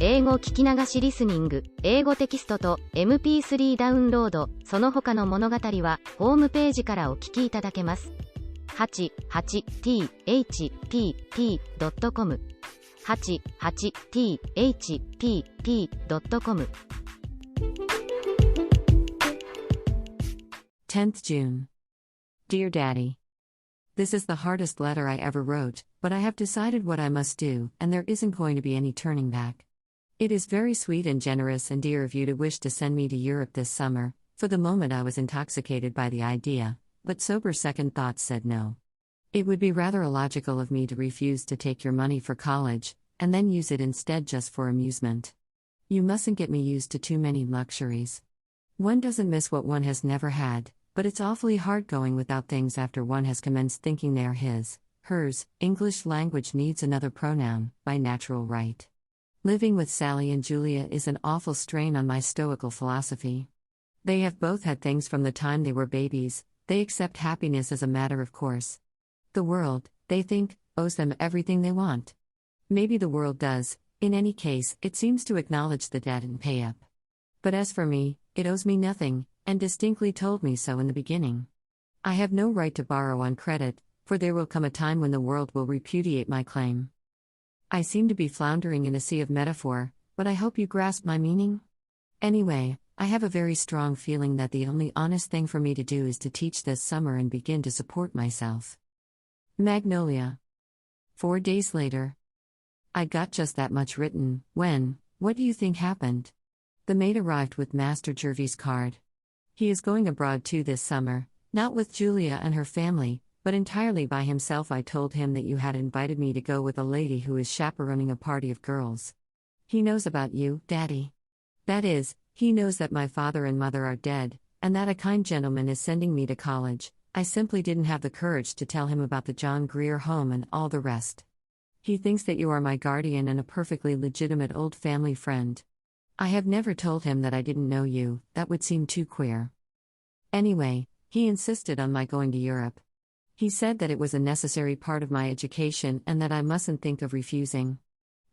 英語聞き流しリスニング、英語テキストと MP3 ダウンロード、その他の物語はホームページからお聞きいただけます。88thpp.com 88thpp.com 10th June. Dear Daddy, this is the hardest letter I ever wrote, but I have decided what I must do, and there isn't going to be any turning back. It is very sweet and generous and dear of you to wish to send me to Europe this summer. For the moment I was intoxicated by the idea, but sober second thoughts said no. It would be rather illogical of me to refuse to take your money for college, and then use it instead just for amusement. You mustn't get me used to too many luxuries. One doesn't miss what one has never had, but it's awfully hard going without things after one has commenced thinking they are his, hers. English language needs another pronoun, by natural right. Living with Sally and Julia is an awful strain on my stoical philosophy. They have both had things from the time they were babies. They accept happiness as a matter of course. The world, they think, owes them everything they want. Maybe the world does. In any case, it seems to acknowledge the debt and pay up. But as for me, it owes me nothing, and distinctly told me so in the beginning. I have no right to borrow on credit, for there will come a time when the world will repudiate my claim. I seem to be floundering in a sea of metaphor, but I hope you grasp my meaning. Anyway, I have a very strong feeling that the only honest thing for me to do is to teach this summer and begin to support myself. Magnolia. 4 days later. I got just that much written, when, what do you think happened? The maid arrived with Master Jervy's card. He is going abroad too this summer, not with Julia and her family, but entirely by himself. I told him that you had invited me to go with a lady who is chaperoning a party of girls. He knows about you, Daddy. That is, he knows that my father and mother are dead, and that a kind gentleman is sending me to college. I simply didn't have the courage to tell him about the John Grier home and all the rest. He thinks that you are my guardian and a perfectly legitimate old family friend. I have never told him that I didn't know you, that would seem too queer. Anyway, he insisted on my going to Europe. He said that it was a necessary part of my education and that I mustn't think of refusing.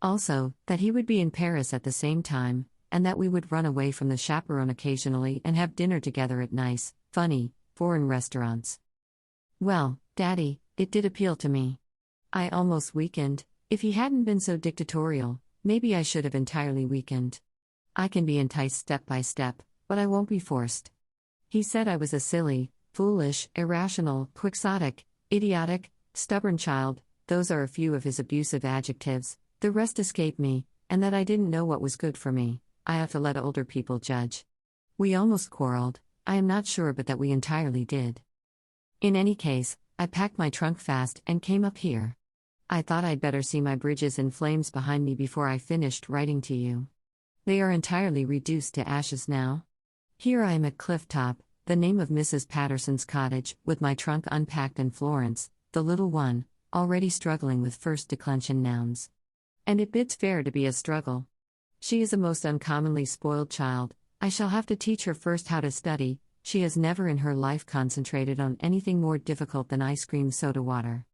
Also, that he would be in Paris at the same time, and that we would run away from the chaperone occasionally and have dinner together at nice, funny, foreign restaurants. Well, Daddy, it did appeal to me. I almost weakened. If he hadn't been so dictatorial, maybe I should have entirely weakened. I can be enticed step by step, but I won't be forced. He said I was a silly, foolish, irrational, quixotic, idiotic, stubborn child. Those are a few of his abusive adjectives. The rest escape me, and that I didn't know what was good for me. I have to let older people judge. We almost quarreled. I am not sure but that we entirely did. In any case, I packed my trunk fast and came up here. I thought I'd better see my bridges in flames behind me before I finished writing to you. They are entirely reduced to ashes now. Here I am at Cliff Top, the name of Mrs. Patterson's cottage, with my trunk unpacked, and Florence, the little one, already struggling with first declension nouns. And it bids fair to be a struggle. She is a most uncommonly spoiled child. I shall have to teach her first how to study. She has never in her life concentrated on anything more difficult than ice cream soda water.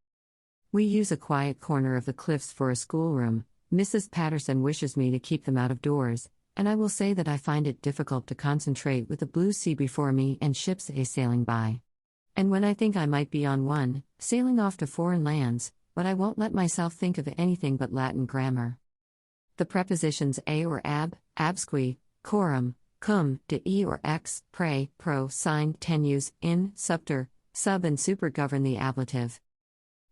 We use a quiet corner of the cliffs for a schoolroom. Mrs. Patterson wishes me to keep them out of doors, and I will say that I find it difficult to concentrate with the blue sea before me and ships sailing by. And when I think I might be on one, sailing off to foreign lands, but I won't let myself think of anything but Latin grammar. The prepositions a or ab, absque, coram, cum, de e or ex, pre, pro, sin, tenus, in, subter, sub and super govern the ablative.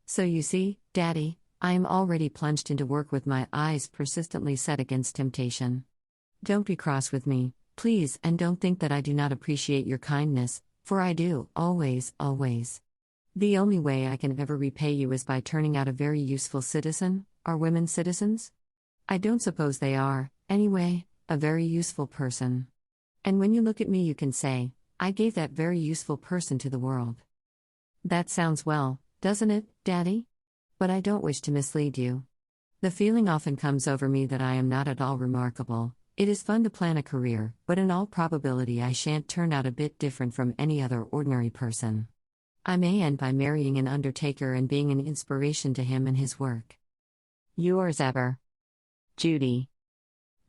So you see, Daddy, I am already plunged into work with my eyes persistently set against temptation. Don't be cross with me, please, and don't think that I do not appreciate your kindness, for I do, always, always. The only way I can ever repay you is by turning out a very useful citizen. Are women citizens? I don't suppose they are, anyway, a very useful person. And when you look at me you can say, I gave that very useful person to the world. That sounds well, doesn't it, Daddy? But I don't wish to mislead you. The feeling often comes over me that I am not at all remarkable. It is fun to plan a career, but in all probability I shan't turn out a bit different from any other ordinary person. I may end by marrying an undertaker and being an inspiration to him and his work. Yours ever, Judy.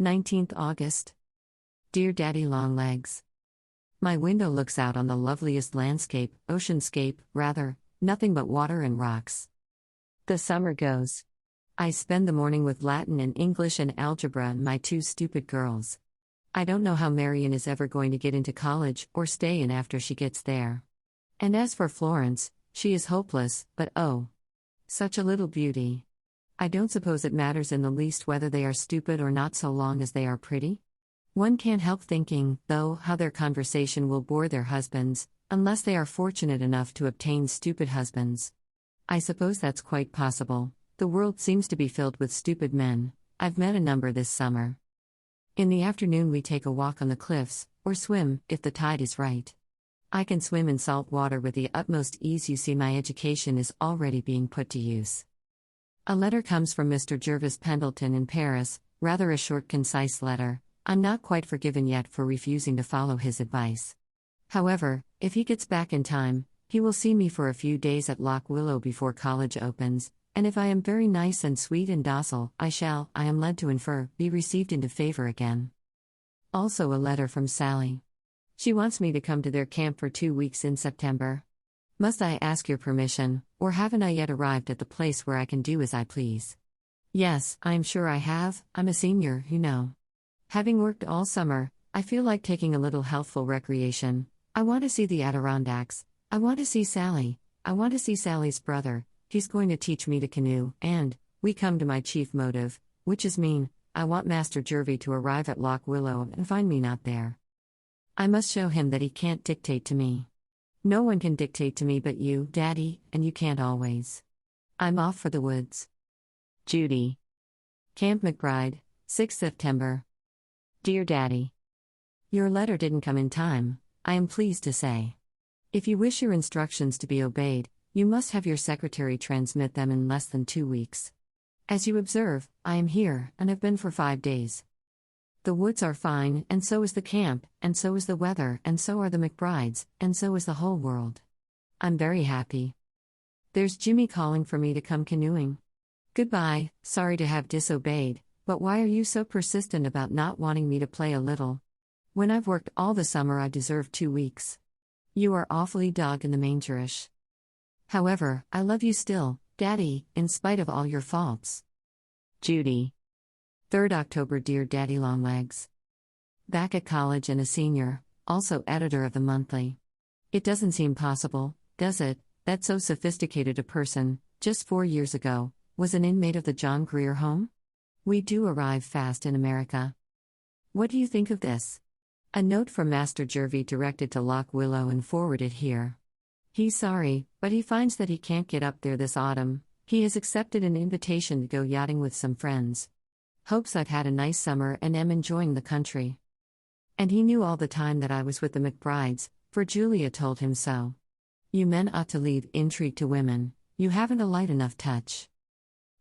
19th August. Dear Daddy Longlegs. My window looks out on the loveliest landscape, oceanscape, rather, nothing but water and rocks. The summer goes. I spend the morning with Latin and English and algebra and my two stupid girls. I don't know how Marion is ever going to get into college or stay in after she gets there. And as for Florence, she is hopeless, but oh, such a little beauty. I don't suppose it matters in the least whether they are stupid or not so long as they are pretty. One can't help thinking, though, how their conversation will bore their husbands, unless they are fortunate enough to obtain stupid husbands. I suppose that's quite possible. The world seems to be filled with stupid men. I've met a number this summer. In the afternoon we take a walk on the cliffs, or swim, if the tide is right. I can swim in salt water with the utmost ease. You see, my education is already being put to use. A letter comes from Mr. Jervis Pendleton in Paris, rather a short, concise letter. I'm not quite forgiven yet for refusing to follow his advice. However, if he gets back in time, he will see me for a few days at Lock Willow before college opens, and if I am very nice and sweet and docile, I shall, I am led to infer, be received into favor again. Also a letter from Sally. She wants me to come to their camp for 2 weeks in September. Must I ask your permission, or haven't I yet arrived at the place where I can do as I please? Yes, I am sure I have. I'm a senior, you know. Having worked all summer, I feel like taking a little healthful recreation. I want to see the Adirondacks. I want to see Sally. I want to see Sally's brother. He's going to teach me to canoe, and we come to my chief motive, which is mean. I want Master Jervy to arrive at Lock Willow and find me not there. I must show him that he can't dictate to me. No one can dictate to me but you, Daddy, and you can't always. I'm off for the woods. Judy. Camp McBride, 6 September. Dear Daddy. Your letter didn't come in time, I am pleased to say. If you wish your instructions to be obeyed, you must have your secretary transmit them in less than 2 weeks. As you observe, I am here, and have been for 5 days. The woods are fine, and so is the camp, and so is the weather, and so are the McBrides, and so is the whole world. I'm very happy. There's Jimmy calling for me to come canoeing. Goodbye, sorry to have disobeyed, but why are you so persistent about not wanting me to play a little? When I've worked all the summer, I deserve 2 weeks. You are awfully dog-in-the-mangerish. However, I love you still, Daddy, in spite of all your faults. Judy. 3rd October. Dear Daddy Longlegs. Back at college and a senior, also editor of the monthly. It doesn't seem possible, does it, that so sophisticated a person, just 4 years ago, was an inmate of the John Grier home? We do arrive fast in America. What do you think of this? A note from Master Jervy directed to Lock Willow and forwarded here. He's sorry, but he finds that he can't get up there this autumn. He has accepted an invitation to go yachting with some friends. Hopes I've had a nice summer and am enjoying the country. And he knew all the time that I was with the McBrides, for Julia told him so. You men ought to leave intrigue to women, you haven't a light enough touch.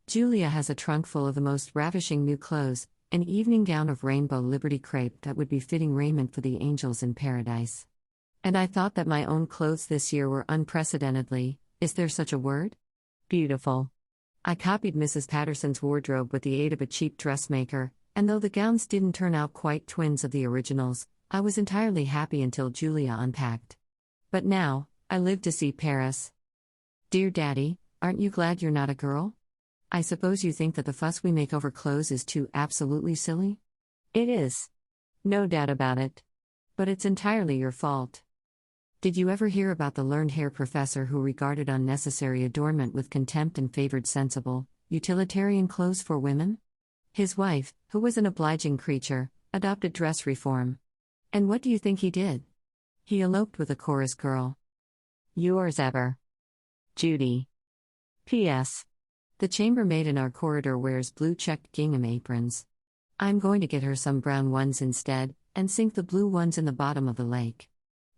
Julia has a trunk full of the most ravishing new clothes, an evening gown of rainbow Liberty crepe that would be fitting raiment for the angels in paradise. And I thought that my own clothes this year were unprecedentedly, is there such a word? Beautiful. I copied Mrs. Patterson's wardrobe with the aid of a cheap dressmaker, and though the gowns didn't turn out quite twins of the originals, I was entirely happy until Julia unpacked. But now, I live to see Paris. Dear Daddy, aren't you glad you're not a girl? I suppose you think that the fuss we make over clothes is too absolutely silly? It is. No doubt about it. But it's entirely your fault. Did you ever hear about the learned hair professor who regarded unnecessary adornment with contempt and favored sensible, utilitarian clothes for women? His wife, who was an obliging creature, adopted dress reform. And what do you think he did? He eloped with a chorus girl. Yours ever. Judy. P.S. The chambermaid in our corridor wears blue checked gingham aprons. I'm going to get her some brown ones instead, and sink the blue ones in the bottom of the lake.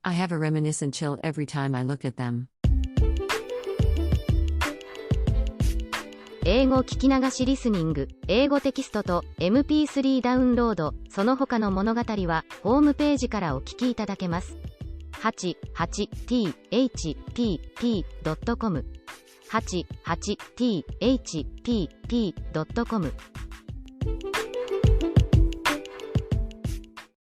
I have a reminiscent chill every time I look at them. 英語聞き流しリスニング、英語テキストと MP3 ダウンロード、その他の物語はホームページからお聞きいただけます。88thpp.com 88thpp.com